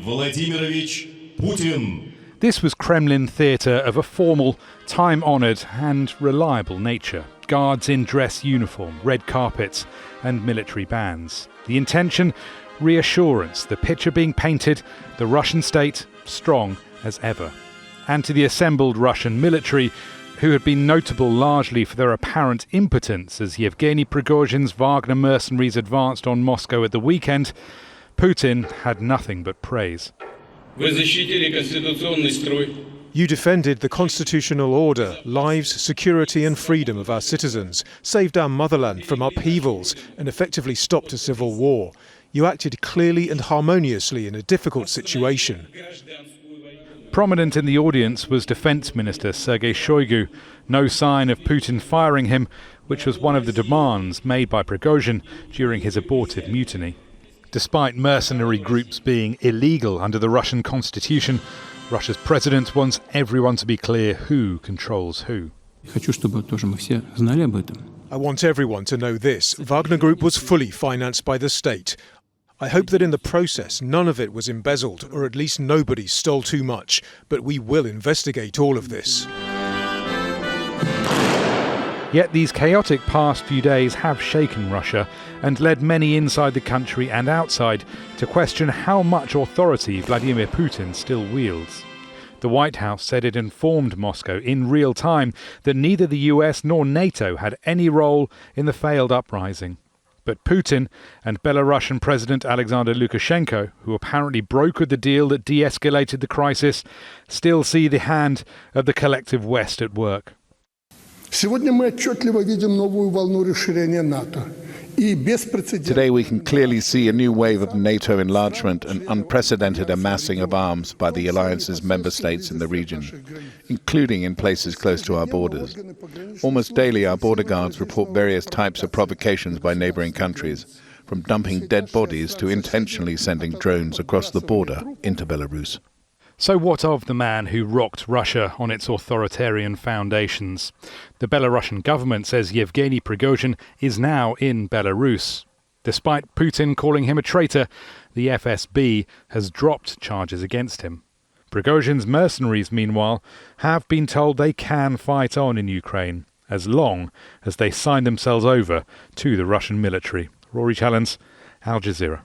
Vladimirovich Putin. This was Kremlin theatre of a formal, time-honoured and reliable nature. Guards in dress uniform, red carpets and military bands. The intention? Reassurance. The picture being painted, the Russian state strong as ever. And to the assembled Russian military, who had been notable largely for their apparent impotence as Yevgeny Prigozhin's Wagner mercenaries advanced on Moscow at the weekend, Putin had nothing but praise. You defended the constitutional order, lives, security and freedom of our citizens, saved our motherland from upheavals and effectively stopped a civil war. You acted clearly and harmoniously in a difficult situation. Prominent in the audience was Defence Minister Sergei Shoigu. No sign of Putin firing him, which was one of the demands made by Prigozhin during his abortive mutiny. Despite mercenary groups being illegal under the Russian constitution, Russia's president wants everyone to be clear who controls who. I want everyone to know this. Wagner Group was fully financed by the state. I hope that in the process none of it was embezzled, or at least nobody stole too much, but we will investigate all of this. Yet these chaotic past few days have shaken Russia and led many inside the country and outside to question how much authority Vladimir Putin still wields. The White House said it informed Moscow in real time that neither the US nor NATO had any role in the failed uprising. But Putin and Belarusian President Alexander Lukashenko, who apparently brokered the deal that de-escalated the crisis, still see the hand of the collective West at work. Today we can clearly see a new wave of NATO enlargement and unprecedented amassing of arms by the alliance's member states in the region, including in places close to our borders. Almost daily our border guards report various types of provocations by neighbouring countries, from dumping dead bodies to intentionally sending drones across the border into Belarus. So what of the man who rocked Russia on its authoritarian foundations? The Belarusian government says Yevgeny Prigozhin is now in Belarus. Despite Putin calling him a traitor, the FSB has dropped charges against him. Prigozhin's mercenaries, meanwhile, have been told they can fight on in Ukraine, as long as they sign themselves over to the Russian military. Rory, Challands, Al Jazeera.